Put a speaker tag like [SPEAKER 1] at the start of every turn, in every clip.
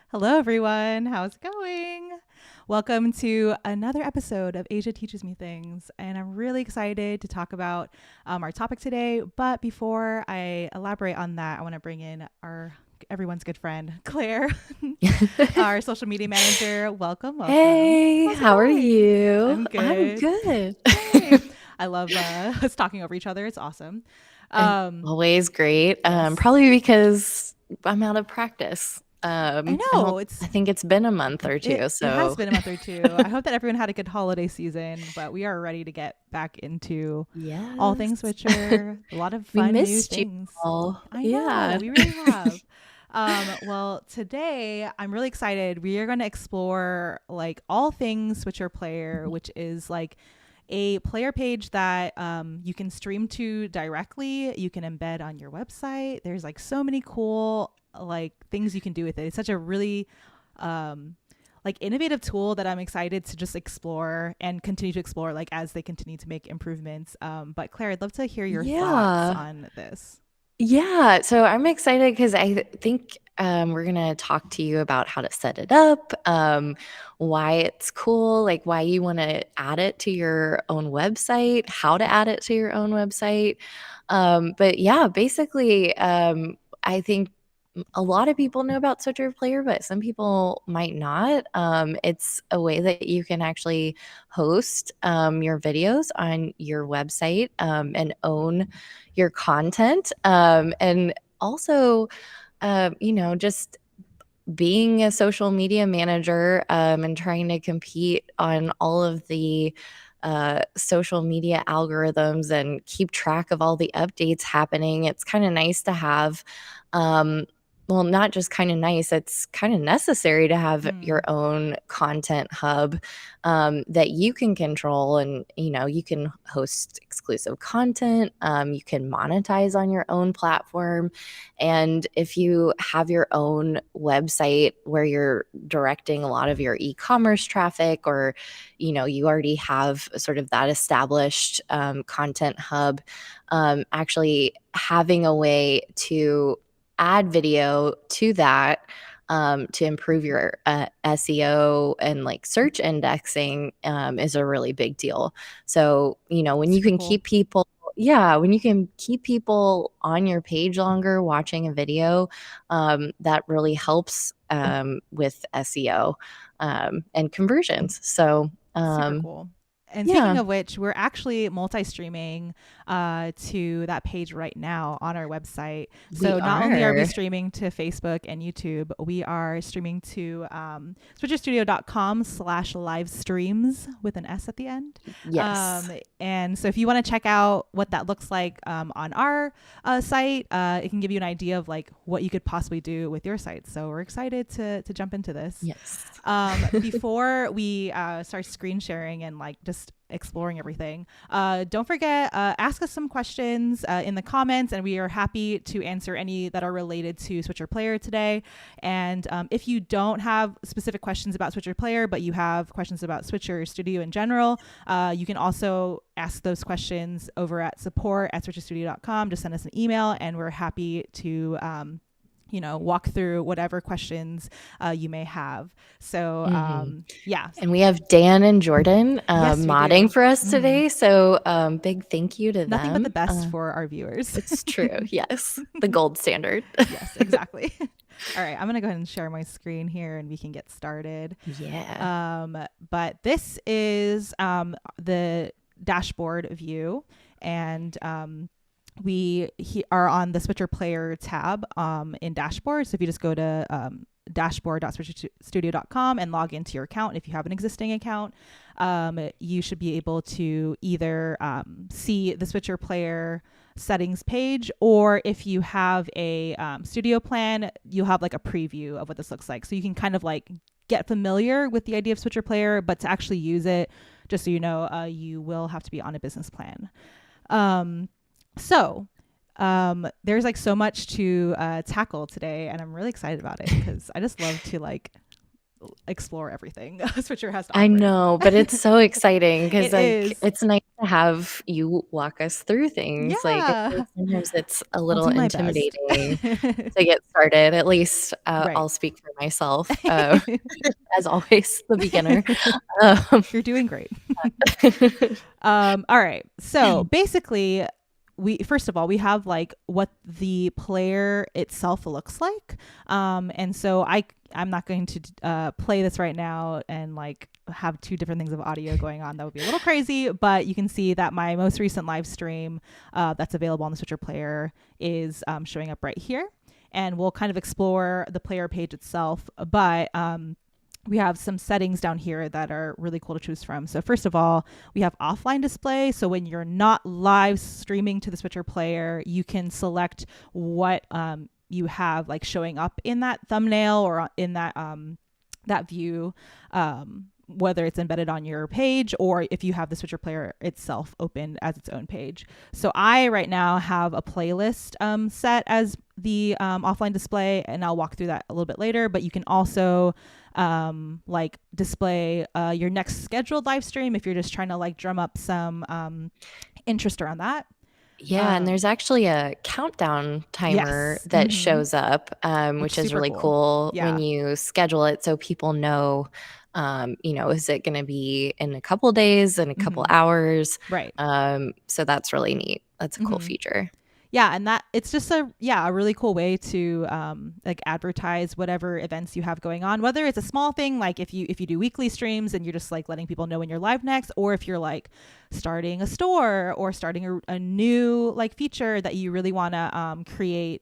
[SPEAKER 1] Hello, everyone. How's it going? Welcome to another episode of Asia Teaches Me Things. And I'm really excited to talk about our topic today. But before I elaborate on that, I want to bring in everyone's good friend, Claire, our social media manager. Welcome.
[SPEAKER 2] Hey, how are you?
[SPEAKER 1] I'm good.
[SPEAKER 2] I'm good.
[SPEAKER 1] Hey. I love us talking over each other. It's awesome.
[SPEAKER 2] Always great.
[SPEAKER 1] Yes.
[SPEAKER 2] Probably because I'm out of practice.
[SPEAKER 1] I know.
[SPEAKER 2] I think it's been a month or two.
[SPEAKER 1] It has been a month or two. I hope that everyone had a good holiday season, but we are ready to get back into all things Switcher. A lot of fun new things.
[SPEAKER 2] All.
[SPEAKER 1] I know, we really have. Well, today I'm really excited. We are going to explore like all things Switcher Player, which is like a player page that you can stream to directly. You can embed on your website. There's like so many cool like things you can do with it. It's such a really like innovative tool that I'm excited to just explore and continue to explore like as they continue to make improvements. But Claire, I'd love to hear your thoughts on this.
[SPEAKER 2] Yeah, so I'm excited because I think we're going to talk to you about how to set it up, why it's cool, like why you want to add it to your own website, how to add it to your own website. But yeah, basically, I think a lot of people know about Switcher Player, but some people might not. It's a way that you can actually host your videos on your website and own your content. And also, just being a social media manager and trying to compete on all of the social media algorithms and keep track of all the updates happening. It's kind of nice to have well, not just kind of nice, it's kind of necessary to have your own content hub that you can control, and you can host exclusive content, you can monetize on your own platform. And if you have your own website where you're directing a lot of your e-commerce traffic, or you already have sort of that established content hub, actually having a way to add video to that to improve your SEO and like search indexing is a really big deal. So, when you can keep people on your page longer watching a video, that really helps with SEO and conversions. So,
[SPEAKER 1] super cool. And speaking of which, we're actually multi-streaming to that page right now on our website. So not only are we streaming to Facebook and YouTube, we are streaming to SwitcherStudio.com/livestreams with an S at the end.
[SPEAKER 2] Yes.
[SPEAKER 1] And so if you want to check out what that looks like on our site, it can give you an idea of like what you could possibly do with your site. So we're excited to jump into this.
[SPEAKER 2] Yes.
[SPEAKER 1] Before we start screen sharing and like just exploring everything, don't forget, ask us some questions in the comments, and we are happy to answer any that are related to Switcher Player today. And if you don't have specific questions about Switcher Player, but you have questions about Switcher Studio in general, you can also ask those questions over at support@SwitcherStudio.com. Just send us an email, and we're happy to walk through whatever questions you may have. So yeah.
[SPEAKER 2] And we have Dan and Jordan
[SPEAKER 1] Yes, we
[SPEAKER 2] modding
[SPEAKER 1] do.
[SPEAKER 2] for us today. So big thank you to
[SPEAKER 1] Nothing but the
[SPEAKER 2] them.
[SPEAKER 1] best for our viewers.
[SPEAKER 2] It's true. Yes. The gold standard.
[SPEAKER 1] Yes, exactly. All right, I'm going to go ahead and share my screen here and we can get started.
[SPEAKER 2] Yeah.
[SPEAKER 1] But this is the dashboard view, and we are on the Switcher Player tab in Dashboard. So if you just go to dashboard.switcherstudio.com and log into your account, if you have an existing account, you should be able to either see the Switcher Player settings page, or if you have a studio plan, you'll have like a preview of what this looks like. So you can kind of like get familiar with the idea of Switcher Player, but to actually use it, just so you know, you will have to be on a business plan. So there's like so much to tackle today, and I'm really excited about it because I just love to like explore everything Switcher has to offer.
[SPEAKER 2] I know, but it's so exciting because
[SPEAKER 1] is.
[SPEAKER 2] it's nice to have you walk us through things. Like I feel like sometimes it's a little intimidating to get started. At least I'll speak for myself. As always, the beginner.
[SPEAKER 1] You're doing great. All right. So basically, first of all, we have like what the player itself looks like. And so I'm not going to play this right now and like have two different things of audio going on. That would be a little crazy, but you can see that my most recent live stream that's available on the Switcher Player is showing up right here. And we'll kind of explore the player page itself, but we have some settings down here that are really cool to choose from. So first of all, we have offline display. So when you're not live streaming to the Switcher Player, you can select what you have like showing up in that thumbnail or in that that view, whether it's embedded on your page or if you have the Switcher Player itself open as its own page. So I right now have a playlist set as the offline display, and I'll walk through that a little bit later. But you can also like display your next scheduled live stream if you're just trying to like drum up some interest around that.
[SPEAKER 2] Yeah, and there's actually a countdown timer that shows up, which is really cool when you schedule it so people know, is it going to be in a couple days, in a couple hours?
[SPEAKER 1] Right.
[SPEAKER 2] So that's really neat. That's a cool feature.
[SPEAKER 1] Yeah, and that it's just a really cool way to like advertise whatever events you have going on, whether it's a small thing like if you do weekly streams and you're just like letting people know when you're live next, or if you're like starting a store or starting a new like feature that you really want to create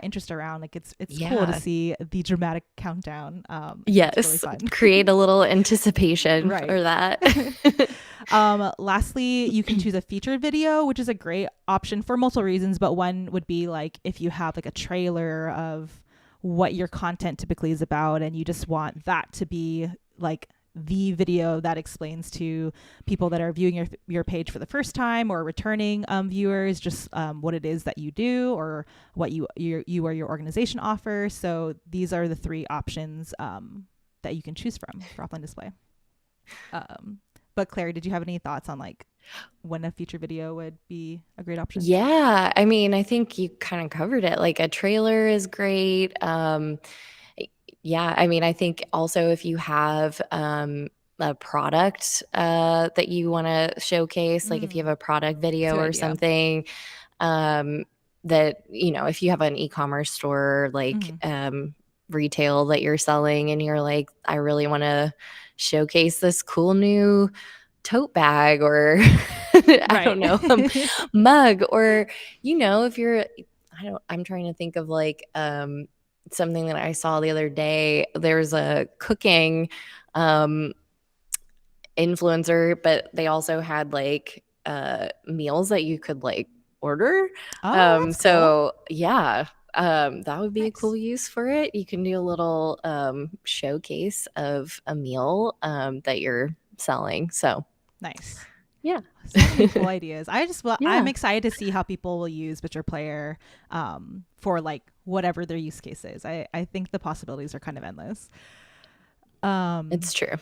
[SPEAKER 1] interest around. Like it's cool to see the dramatic countdown.
[SPEAKER 2] Yes,
[SPEAKER 1] it's really fun.
[SPEAKER 2] Create a little anticipation for that.
[SPEAKER 1] Lastly, you can choose a featured video, which is a great option for multiple reasons, but one would be like if you have like a trailer of what your content typically is about and you just want that to be like the video that explains to people that are viewing your page for the first time or returning viewers just what it is that you do or what you or your organization offers. So these are the three options that you can choose from for offline display. But Claire, did you have any thoughts on like when a feature video would be a great option?
[SPEAKER 2] Yeah, I mean, I think you kind of covered it. Like a trailer is great. Yeah, I mean, I think also if you have a product that you want to showcase, like if you have a product video or something, that, if you have an e-commerce store, like retail that you're selling and you're like, I really want to showcase this cool new tote bag or I don't know, mug, or, if you're, I'm trying to think of like something that I saw the other day. There's a cooking influencer, but they also had like meals that you could like order.
[SPEAKER 1] That's
[SPEAKER 2] so cool. Yeah. That would be a cool use for it. You can do a little showcase of a meal that you're selling. So
[SPEAKER 1] nice.
[SPEAKER 2] Yeah.
[SPEAKER 1] So many cool ideas. I'm excited to see how people will use Switcher Player for like whatever their use case is. I think the possibilities are kind of endless.
[SPEAKER 2] It's true.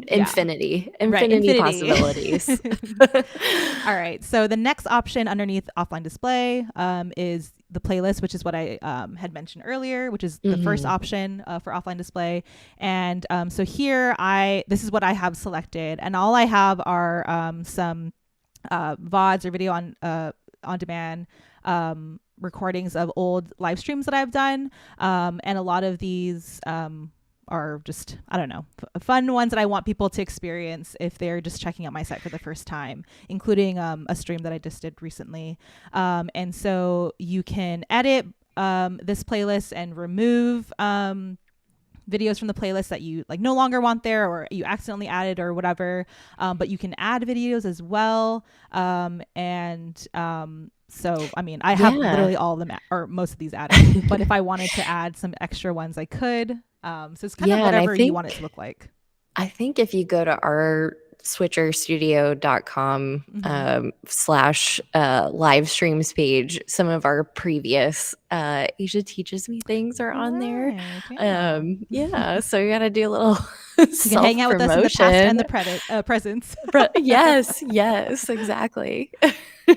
[SPEAKER 2] Infinity possibilities.
[SPEAKER 1] All right. So the next option underneath offline display is the playlist, which is what I had mentioned earlier, which is the first option for offline display. And so here this is what I have selected, and all I have are some VODs or video on demand recordings of old live streams that I've done, and a lot of these are just, I don't know, fun ones that I want people to experience if they're just checking out my site for the first time, including a stream that I just did recently. And so you can edit this playlist and remove videos from the playlist that you like no longer want there, or you accidentally added or whatever. But you can add videos as well. So, I mean, I have literally all of them or most of these added, but if I wanted to add some extra ones, I could. So it's kind of whatever you want it to look like.
[SPEAKER 2] I think if you go to our SwitcherStudio.com / live streams page, some of our previous Asia Teaches Me things are on there. Yeah, so you got to do a little
[SPEAKER 1] you can hang out with us in the past and the presents.
[SPEAKER 2] Yes, exactly.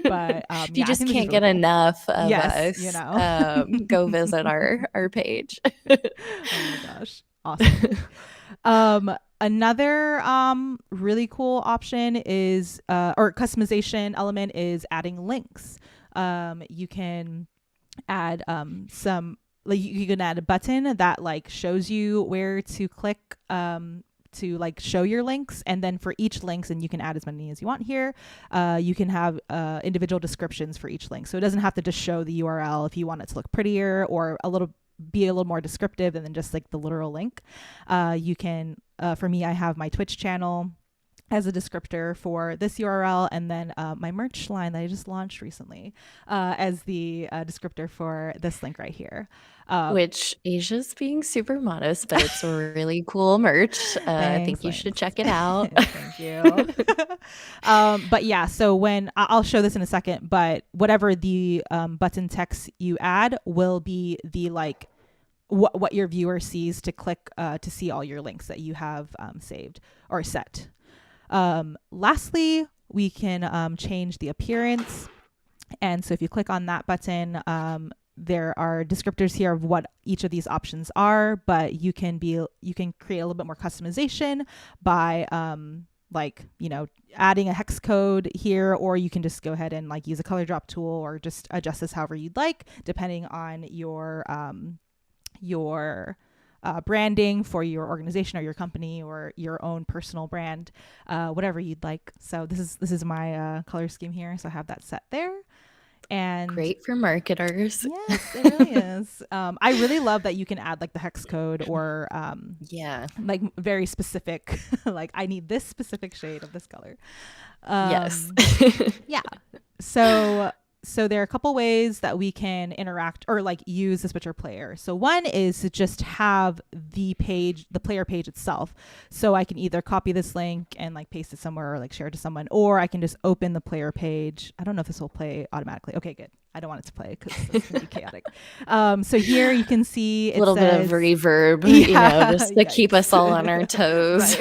[SPEAKER 1] But
[SPEAKER 2] if you just can't get enough of us,
[SPEAKER 1] you know,
[SPEAKER 2] go visit our page.
[SPEAKER 1] Oh my gosh, awesome. Another really cool option is or customization element is adding links. You can add some, like you can add a button that like shows you where to click to like show your links, and then for each links, and you can add as many as you want here, you can have individual descriptions for each link, so it doesn't have to just show the URL. If you want it to look prettier or be a little more descriptive than just like the literal link, you can for me, I have my Twitch channel as a descriptor for this URL, and then my merch line that I just launched recently as the descriptor for this link right here.
[SPEAKER 2] Which Asia's being super modest, but it's a really cool merch. I think you should check it out.
[SPEAKER 1] Thank you. But yeah, so when I'll show this in a second, but whatever the button text you add will be the like what your viewer sees to click to see all your links that you have saved or set. Lastly, we can change the appearance. And so if you click on that button, there are descriptors here of what each of these options are, but you can create a little bit more customization by like, you know, adding a hex code here, or you can just go ahead and like use a color drop tool or just adjust this however you'd like, depending on your branding for your organization or your company or your own personal brand, whatever you'd like. So this is my color scheme here. So I have that set there. And
[SPEAKER 2] great for marketers.
[SPEAKER 1] Yes, it really is. I really love that you can add like the hex code or like very specific, like I need this specific shade of this color.
[SPEAKER 2] Yes.
[SPEAKER 1] Yeah. So there are a couple ways that we can interact or like use the Switcher player. So one is to just have the player page itself. So I can either copy this link and like paste it somewhere or like share it to someone, or I can just open the player page. I don't know if this will play automatically. Okay, good. I don't want it to play because it's going to be chaotic. So here you can see
[SPEAKER 2] a little bit of reverb, you know, just to keep us all on our toes.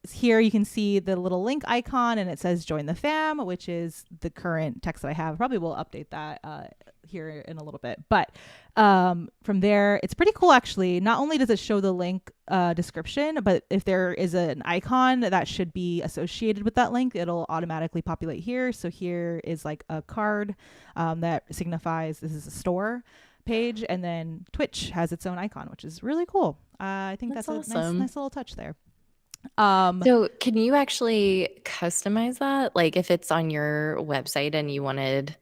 [SPEAKER 1] Here you can see the little link icon, and it says join the fam, which is the current text that I have. Probably will update that here in a little bit. But from there, it's pretty cool actually. Not only does it show the link description, but if there is an icon that should be associated with that link, it'll automatically populate here. So here is like a card that signifies this is a store page, and then Twitch has its own icon, which is really cool. I think that's awesome. Nice little touch there.
[SPEAKER 2] So can you actually customize that? Like if it's on your website and you wanted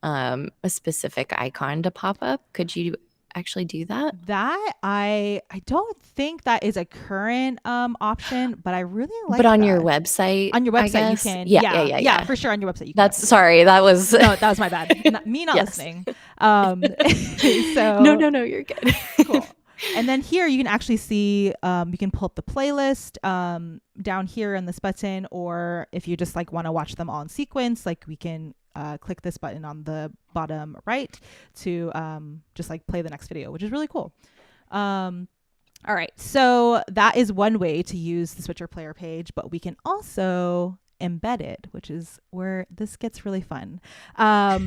[SPEAKER 2] a specific icon to pop up, could you actually do that?
[SPEAKER 1] That I don't think that is a current option, but I really like
[SPEAKER 2] But on your website?
[SPEAKER 1] On your website you can. Yeah, for sure on your website you can.
[SPEAKER 2] Sorry, that was
[SPEAKER 1] No, that was my bad. Not listening. So
[SPEAKER 2] No, you're good.
[SPEAKER 1] Cool. And then here you can actually see, you can pull up the playlist down here on this button, or if you just like want to watch them all in sequence, like we can click this button on the bottom right to just like play the next video, which is really cool. All right, so that is one way to use the Switcher player page, but we can also embedded, which is where this gets really fun. All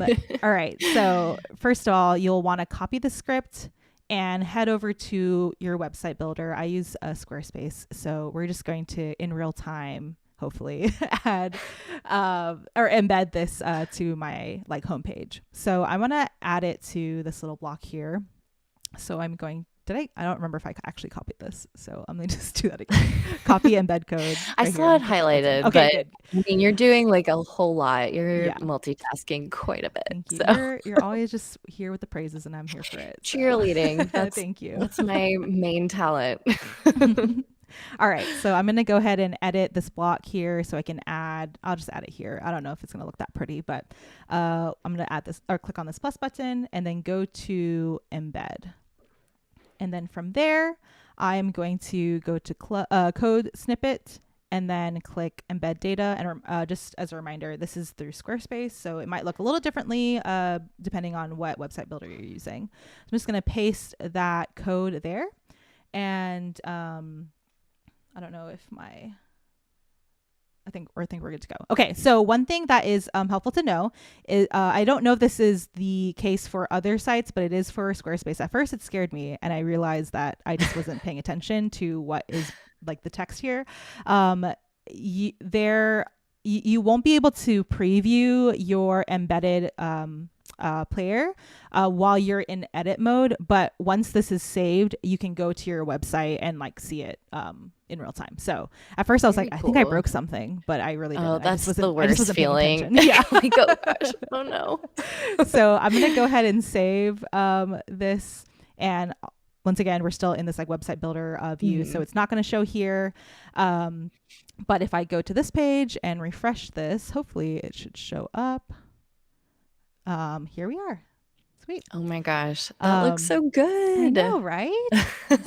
[SPEAKER 1] right. So first of all, you'll want to copy the script and head over to your website builder. I use Squarespace, so we're just going to, in real time, hopefully, add or embed this to my like homepage. So I want to add it to this little block here. So I'm going. I don't remember if I actually copied this. So I'm going to just do that again. Copy embed code.
[SPEAKER 2] I
[SPEAKER 1] right
[SPEAKER 2] saw
[SPEAKER 1] here.
[SPEAKER 2] it highlighted,
[SPEAKER 1] Okay,
[SPEAKER 2] but
[SPEAKER 1] good.
[SPEAKER 2] I mean, you're doing like a whole lot. You're
[SPEAKER 1] Yeah.
[SPEAKER 2] multitasking quite a bit.
[SPEAKER 1] Thank you.
[SPEAKER 2] So
[SPEAKER 1] You're always just here with the praises, and I'm here for it. So.
[SPEAKER 2] cheerleading.
[SPEAKER 1] Thank you.
[SPEAKER 2] That's my main talent.
[SPEAKER 1] All right. So I'm going to go ahead and edit this block here so I can add, I'll just add it here. I don't know if it's going to look that pretty, but I'm going to add this or click on this plus button and then go to embed. And then from there, I'm going to go to code snippet and then click embed data. And just as a reminder, this is through Squarespace, so it might look a little differently depending on what website builder you're using. So I'm just going to paste that code there. And I don't know if I think we're good to go. Okay, so one thing that is helpful to know is I don't know if this is the case for other sites, but it is for Squarespace. At first, it scared me, and I realized that I just wasn't paying attention to what is like the text here. You won't be able to preview your embedded player while you're in edit mode, but once this is saved, you can go to your website and like see it in real time. So at first I was
[SPEAKER 2] Very
[SPEAKER 1] like,
[SPEAKER 2] cool.
[SPEAKER 1] I think I broke something, but I really didn't.
[SPEAKER 2] Oh, that's the
[SPEAKER 1] I just
[SPEAKER 2] worst
[SPEAKER 1] wasn't paying
[SPEAKER 2] feeling.
[SPEAKER 1] attention. Yeah.
[SPEAKER 2] Like, oh gosh, oh no.
[SPEAKER 1] So I'm gonna go ahead and save this, and once again, we're still in this like website builder view, so it's not going to show here. But if I go to this page and refresh this, hopefully it should show up. Here we are. Sweet.
[SPEAKER 2] Oh my gosh, that looks so good.
[SPEAKER 1] I know, right?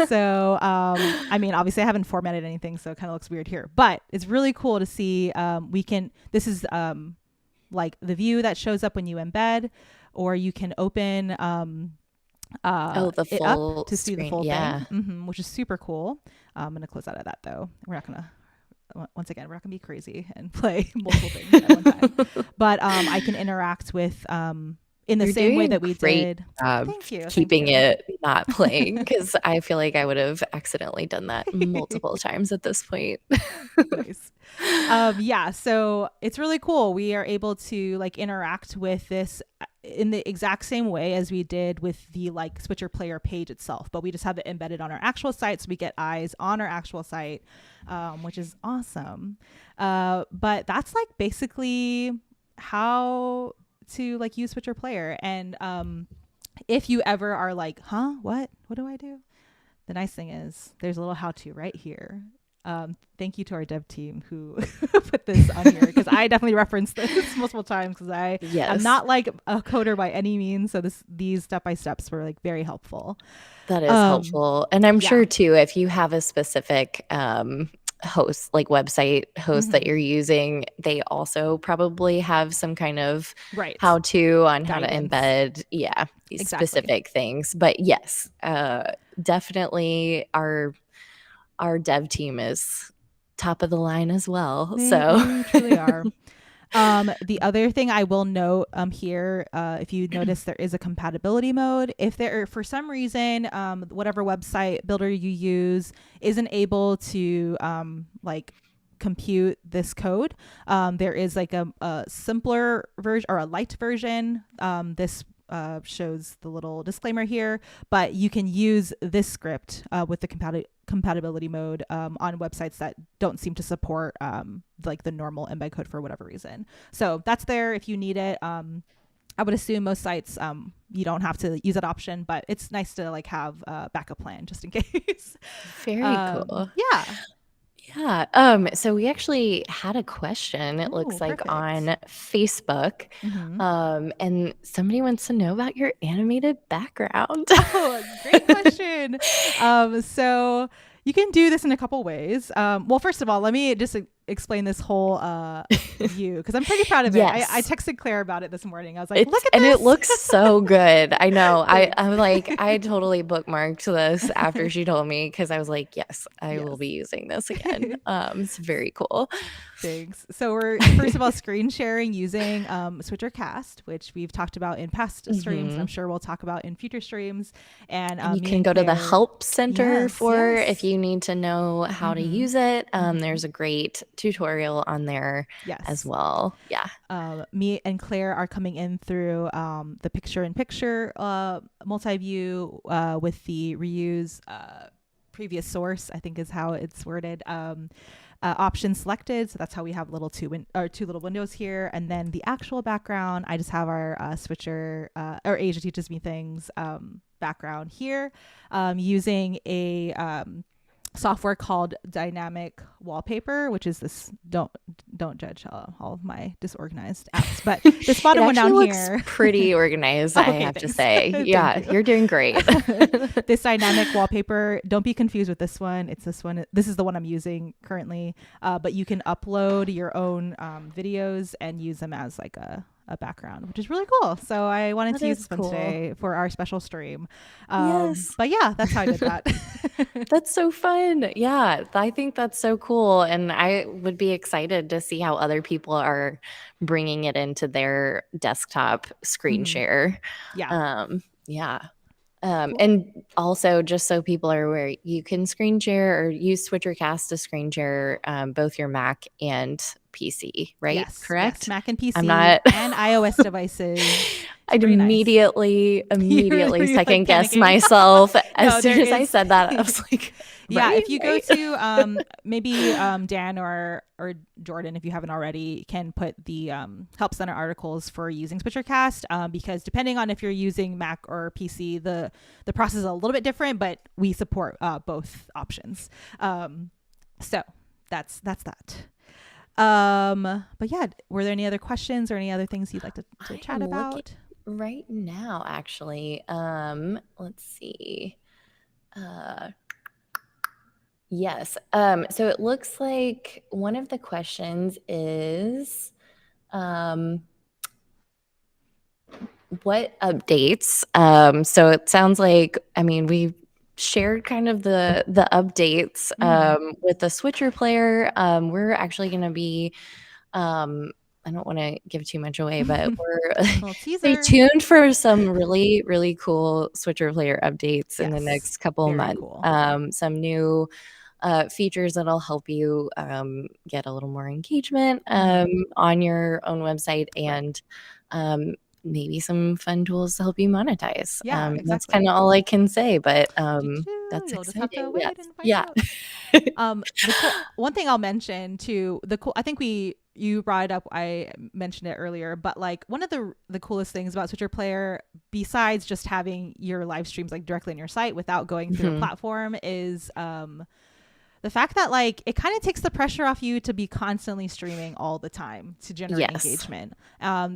[SPEAKER 1] So, I mean, obviously I haven't formatted anything, so it kind of looks weird here, but it's really cool to see. This is like the view that shows up when you embed, or you can open the
[SPEAKER 2] full
[SPEAKER 1] up to see
[SPEAKER 2] screen.
[SPEAKER 1] the full
[SPEAKER 2] Yeah.
[SPEAKER 1] thing, which is super cool. I'm going to close out of that though. Once again, we're not gonna be crazy and play multiple things at one time. But I can interact with in the same way that we did. Thank you.
[SPEAKER 2] Keeping it not playing, because I feel like I would have accidentally done that multiple times at this point.
[SPEAKER 1] Nice. Yeah, so it's really cool. We are able to like interact with this in the exact same way as we did with the like Switcher player page itself, but we just have it embedded on our actual site, so we get eyes on our actual site, which is awesome. But that's like basically how to like use Switcher player. And if you ever are like, what do I do? The nice thing is there's a little how-to right here. Thank you to our dev team who put this on here, because I definitely referenced this multiple times, because I'm not like a coder by any means. So these step-by-steps were like very helpful.
[SPEAKER 2] That is helpful. And I'm sure too, if you have a specific host, like website host that you're using, they also probably have some kind of how-to on how to embed these specific things. But yes, definitely our dev team is top of the line as well.
[SPEAKER 1] They truly are. The other thing I will note here, if you notice, there is a compatibility mode. If there, for some reason, whatever website builder you use isn't able to like compute this code, there is like a simpler version or a light version. This shows the little disclaimer here, but you can use this script with the compatibility mode on websites that don't seem to support like the normal embed code for whatever reason. So that's there if you need it. I would assume most sites you don't have to use that option, but it's nice to like have a backup plan just in case.
[SPEAKER 2] Very cool.
[SPEAKER 1] Yeah.
[SPEAKER 2] Yeah. So we actually had a question, it looks like,
[SPEAKER 1] perfect.
[SPEAKER 2] on Facebook. And somebody wants to know about your animated background.
[SPEAKER 1] Oh, great question. So you can do this in a couple ways. Well, first of all, let me just explain this whole view because I'm pretty proud of it.
[SPEAKER 2] Yes.
[SPEAKER 1] I texted Claire about it this morning. I was like, look at
[SPEAKER 2] And
[SPEAKER 1] this.
[SPEAKER 2] it looks so good. I know.
[SPEAKER 1] Thanks.
[SPEAKER 2] I'm like, I totally bookmarked this after she told me because I was like, yes, I
[SPEAKER 1] Yes.
[SPEAKER 2] will be using this again. It's very cool.
[SPEAKER 1] Thanks. So we're first of all screen sharing using SwitcherCast, which we've talked about in past streams, and I'm sure we'll talk about in future streams. And
[SPEAKER 2] you can go to the help center if you need to know how to use it. There's a great tutorial on there as well. Yeah.
[SPEAKER 1] Me and Claire are coming in through the picture-in-picture multi-view with the reuse previous source, I think is how it's worded. Option selected, so that's how we have two little windows here, and then the actual background, I just have our switcher or Asia Teaches Me Things background here, using a software called Dynamic Wallpaper, which is this, don't judge all of my disorganized apps, but this bottom one down here
[SPEAKER 2] pretty organized. I have to say. Yeah, you're doing great.
[SPEAKER 1] This dynamic wallpaper, don't be confused with this one. It's this one. This is the one I'm using currently, but you can upload your own videos and use them as like a background, which is really cool. So I wanted to use this one today for our special stream. But yeah, that's how I did that.
[SPEAKER 2] That's so fun. Yeah, I think that's so cool. And I would be excited to see how other people are bringing it into their desktop screen share.
[SPEAKER 1] Yeah.
[SPEAKER 2] Cool. And also, just so people are aware, you can screen share or use SwitcherCast to screen share both your Mac and PC, right?
[SPEAKER 1] Yes,
[SPEAKER 2] correct?
[SPEAKER 1] Yes, Mac and PC
[SPEAKER 2] and
[SPEAKER 1] iOS devices.
[SPEAKER 2] I'd immediately second guess myself as soon as I said that. I was like,
[SPEAKER 1] yeah, if you go to maybe Dan or Jordan, if you haven't already, can put the Help Center articles for using SwitcherCast, because depending on if you're using Mac or PC, the process is a little bit different, but we support both options. So that's that. But yeah, were there any other questions or any other things you'd like to chat about?
[SPEAKER 2] Right now, actually, let's see. Yes. So it looks like one of the questions is, what updates? So it sounds like, I mean, we've shared kind of the updates with the Switcher player. We're actually going to be, I don't want to give too much away, but we're stay tuned for some really, really cool Switcher player updates in the next couple of months. Cool. Some new features that'll help you get a little more engagement on your own website, and maybe some fun tools to help you monetize. Yeah, exactly. That's kind of all I can say, but that's
[SPEAKER 1] You'll exciting. Just have to wait and find out. One thing I'll mention too, I think you brought it up, I mentioned it earlier, but like one of the coolest things about Switcher Player, besides just having your live streams like directly on your site without going through a platform, is the fact that like it kind of takes the pressure off you to be constantly streaming all the time to generate engagement. I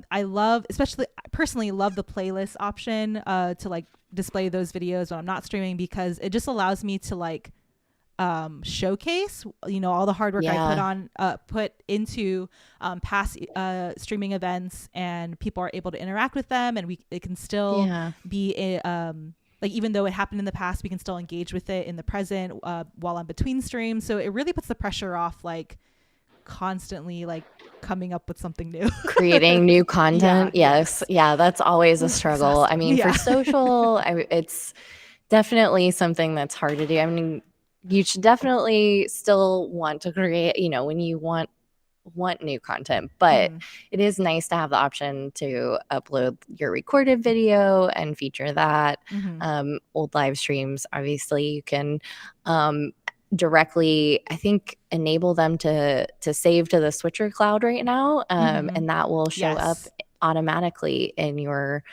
[SPEAKER 1] personally love the playlist option to like display those videos when I'm not streaming, because it just allows me to like showcase all the hard work I put into past streaming events, and people are able to interact with them, and it can still be like, even though it happened in the past, we can still engage with it in the present while I'm between streams. So it really puts the pressure off, like constantly like coming up with something new, creating new content. Yes. Yeah. That's always a struggle. I mean, for social, it's definitely something that's hard to do. I mean, you should definitely still want to create, when you want new content, but it is nice to have the option to upload your recorded video and feature that. Old live streams, obviously you can directly, I think, enable them to save to the Switcher cloud right now, and that will show up automatically in your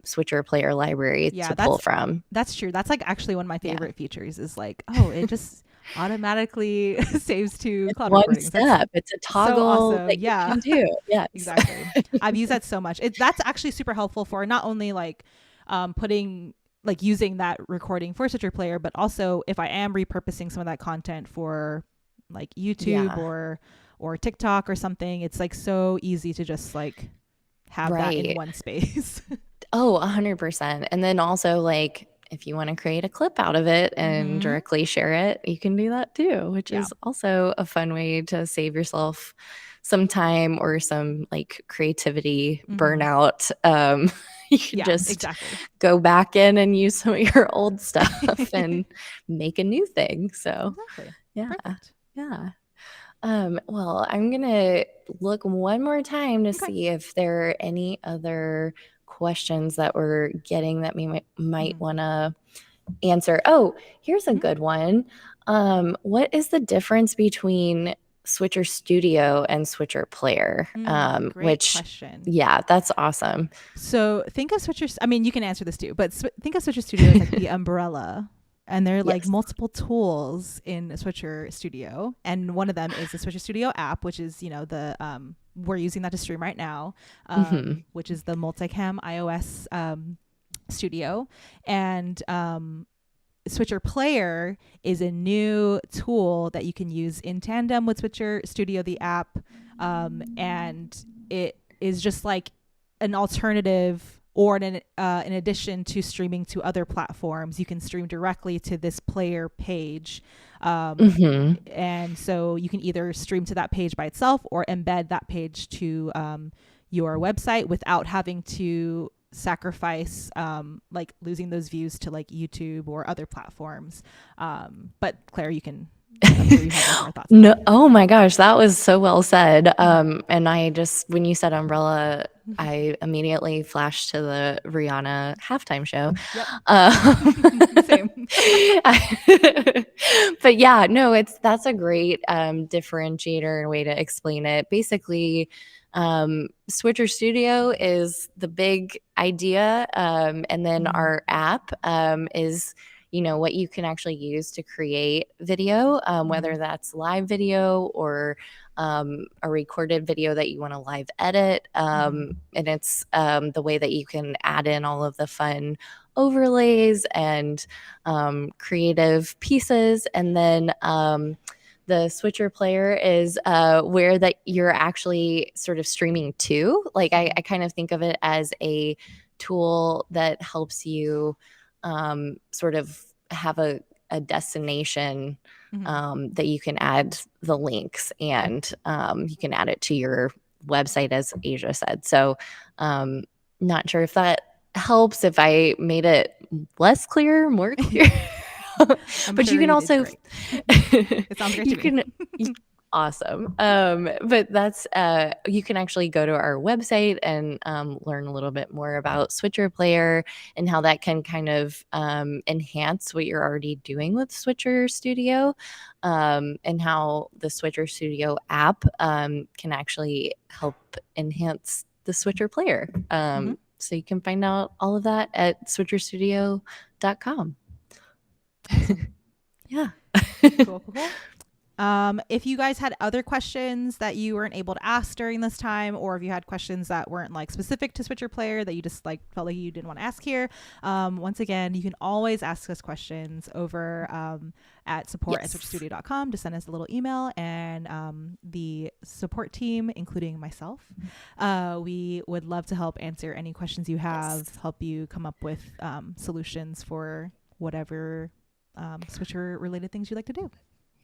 [SPEAKER 1] Switcher player library to pull from. That's true. That's like actually one of my favorite features, is like, it just automatically saves to cloud recordings. It's a toggle so awesome. That you can do. Yeah, exactly. I've used that so much. That's actually super helpful for not only like putting, like using that recording for Switcher Player, but also if I am repurposing some of that content for like YouTube
[SPEAKER 2] Yeah.
[SPEAKER 1] or TikTok or something. It's like so easy to just like have that in
[SPEAKER 2] Right.
[SPEAKER 1] one space.
[SPEAKER 2] Oh, 100%. And then also, like, if you want to create a clip out of it and
[SPEAKER 1] Mm-hmm.
[SPEAKER 2] directly share it, you can do that too, which
[SPEAKER 1] Yeah.
[SPEAKER 2] is also a fun way to save yourself some time or some like creativity
[SPEAKER 1] Mm-hmm.
[SPEAKER 2] burnout. You can
[SPEAKER 1] Yeah,
[SPEAKER 2] just
[SPEAKER 1] exactly.
[SPEAKER 2] go back in and use some of your old stuff and make a new thing. So,
[SPEAKER 1] Exactly.
[SPEAKER 2] yeah.
[SPEAKER 1] Perfect.
[SPEAKER 2] Yeah. Well, I'm gonna look one more time to
[SPEAKER 1] Okay.
[SPEAKER 2] see if there are any other questions that we're getting that we might
[SPEAKER 1] Mm-hmm.
[SPEAKER 2] want to answer. Oh, here's a
[SPEAKER 1] Mm-hmm.
[SPEAKER 2] good one. What is the difference between Switcher Studio and Switcher Player?
[SPEAKER 1] Great
[SPEAKER 2] Which,
[SPEAKER 1] question.
[SPEAKER 2] yeah, that's awesome.
[SPEAKER 1] So think of Switcher. I mean, you can answer this too, but think of Switcher Studio as like the umbrella, and there are like
[SPEAKER 2] Yes.
[SPEAKER 1] multiple tools in Switcher Studio, and one of them is the Switcher Studio app, which is the we're using that to stream right now,
[SPEAKER 2] Hmm.
[SPEAKER 1] which is the multicam iOS studio, and Switcher Player is a new tool that you can use in tandem with Switcher Studio, the app, and it is just like an alternative or in addition to streaming to other platforms. You can stream directly to this player page, um,
[SPEAKER 2] Hmm.
[SPEAKER 1] and so you can either stream to that page by itself or embed that page to your website without having to sacrifice like losing those views to like YouTube or other platforms. But Claire, you can, I'm sure you have like more thoughts on
[SPEAKER 2] No,
[SPEAKER 1] that.
[SPEAKER 2] oh my gosh, that was so well said.
[SPEAKER 1] Mm-hmm.
[SPEAKER 2] And I just, when you said umbrella, I immediately flashed to the Rihanna halftime show.
[SPEAKER 1] Yep.
[SPEAKER 2] Um,
[SPEAKER 1] Same.
[SPEAKER 2] but yeah, no, that's a great differentiator and way to explain it. Basically, Switcher Studio is the big idea, and then
[SPEAKER 1] Mm-hmm.
[SPEAKER 2] our app is what you can actually use to create video,
[SPEAKER 1] Mm-hmm.
[SPEAKER 2] whether that's live video or a recorded video that you want to live edit.
[SPEAKER 1] Mm-hmm.
[SPEAKER 2] And it's the way that you can add in all of the fun overlays and creative pieces. And then the switcher player is where that you're actually sort of streaming to. Like I kind of think of it as a tool that helps you sort of have a destination
[SPEAKER 1] Mm-hmm.
[SPEAKER 2] that you can add the links, and you can add it to your website, as Asia said. So, not sure if that helps, if I made it less clear, more clear.
[SPEAKER 1] I'm
[SPEAKER 2] But you
[SPEAKER 1] sure
[SPEAKER 2] can
[SPEAKER 1] you did
[SPEAKER 2] also
[SPEAKER 1] great. It sounds great
[SPEAKER 2] you
[SPEAKER 1] to me.
[SPEAKER 2] can awesome. But that's you can actually go to our website and learn a little bit more about Switcher Player and how that can kind of enhance what you're already doing with Switcher Studio, and how the Switcher Studio app can actually help enhance the Switcher Player.
[SPEAKER 1] Mm-hmm.
[SPEAKER 2] So you can find out all of that at SwitcherStudio.com.
[SPEAKER 1] Awesome.
[SPEAKER 2] Yeah.
[SPEAKER 1] Cool, cool, cool. If you guys had other questions that you weren't able to ask during this time, or if you had questions that weren't like specific to Switcher Player that you just like felt like you didn't want to ask here, once again, you can always ask us questions over at support at
[SPEAKER 2] Yes.
[SPEAKER 1] SwitcherStudio.com. Just send us a little email, and the support team, including myself, we would love to help answer any questions you have,
[SPEAKER 2] Yes.
[SPEAKER 1] help you come up with solutions for whatever Switcher related things you like to do.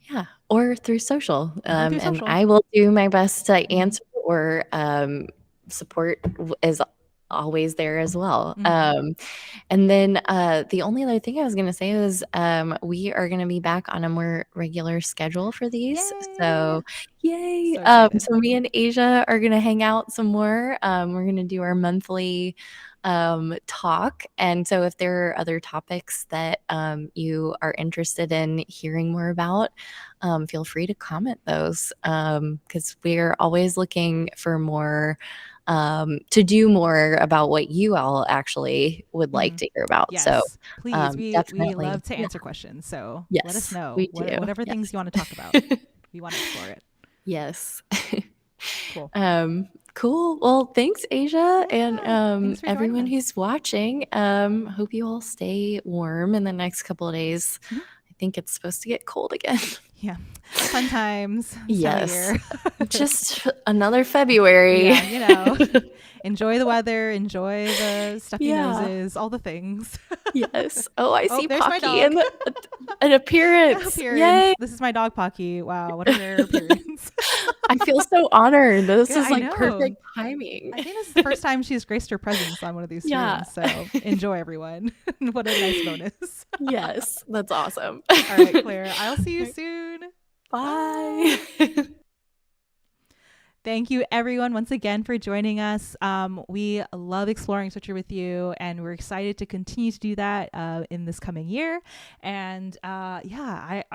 [SPEAKER 2] Yeah, or through social.
[SPEAKER 1] Or through
[SPEAKER 2] And
[SPEAKER 1] social.
[SPEAKER 2] I will do my best to
[SPEAKER 1] Mm-hmm.
[SPEAKER 2] answer or support is always there as well.
[SPEAKER 1] Mm-hmm.
[SPEAKER 2] And then the only other thing I was going to say is we are going to be back on a more regular schedule for these.
[SPEAKER 1] Yay!
[SPEAKER 2] So, yay.
[SPEAKER 1] So excited.
[SPEAKER 2] So, me and Asia are going to hang out some more. We're going to do our monthly talk. And so, if there are other topics that you are interested in hearing more about, feel free to comment those, because we're always looking for more, to do more about what you all actually would like
[SPEAKER 1] Mm-hmm.
[SPEAKER 2] to hear about. So
[SPEAKER 1] Yes, please. We love
[SPEAKER 2] definitely,
[SPEAKER 1] to
[SPEAKER 2] yeah,
[SPEAKER 1] answer questions. So let us
[SPEAKER 2] yes,
[SPEAKER 1] know
[SPEAKER 2] we do.
[SPEAKER 1] whatever things
[SPEAKER 2] Yes.
[SPEAKER 1] you want to talk about. We want to explore it.
[SPEAKER 2] Yes.
[SPEAKER 1] Cool.
[SPEAKER 2] Cool. Well, thanks, Asia, and
[SPEAKER 1] Yeah. Thanks for joining
[SPEAKER 2] everyone
[SPEAKER 1] us.
[SPEAKER 2] who's watching. Hope you all stay warm in the next couple of days.
[SPEAKER 1] Mhm.
[SPEAKER 2] I think it's supposed to get cold again.
[SPEAKER 1] Yeah. Fun times this time of
[SPEAKER 2] Yes.
[SPEAKER 1] year.
[SPEAKER 2] Just another February.
[SPEAKER 1] Yeah, enjoy the weather, enjoy the stuffy
[SPEAKER 2] Yeah.
[SPEAKER 1] noses, all the things.
[SPEAKER 2] Yes. Oh, I
[SPEAKER 1] Oh,
[SPEAKER 2] see
[SPEAKER 1] there's my
[SPEAKER 2] Pocky
[SPEAKER 1] dog.
[SPEAKER 2] in an appearance.
[SPEAKER 1] Appearance.
[SPEAKER 2] Yay.
[SPEAKER 1] This is my dog Pocky. Wow, what a rare appearance.
[SPEAKER 2] I feel so honored. This
[SPEAKER 1] Good,
[SPEAKER 2] is
[SPEAKER 1] I
[SPEAKER 2] like
[SPEAKER 1] know.
[SPEAKER 2] perfect timing.
[SPEAKER 1] I think this is the first time she's graced her presence on one of these
[SPEAKER 2] Yeah.
[SPEAKER 1] streams. So enjoy, everyone. What a nice bonus.
[SPEAKER 2] Yes. That's awesome.
[SPEAKER 1] All right, Claire, I'll see you soon.
[SPEAKER 2] Bye.
[SPEAKER 1] Bye. Thank you, everyone, once again for joining us. We love exploring Switcher with you, and we're excited to continue to do that in this coming year. And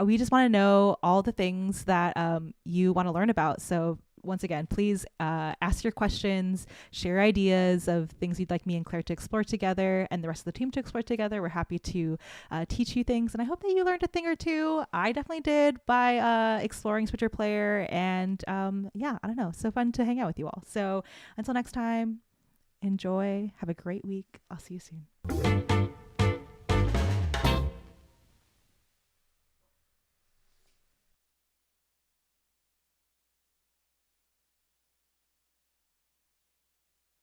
[SPEAKER 1] we just want to know all the things that you want to learn about. So once again, please ask your questions, share ideas of things you'd like me and Claire to explore together and the rest of the team to explore together. We're happy to teach you things. And I hope that you learned a thing or two. I definitely did by exploring Switcher Player. And I don't know. So fun to hang out with you all. So until next time, enjoy. Have a great week. I'll see you soon.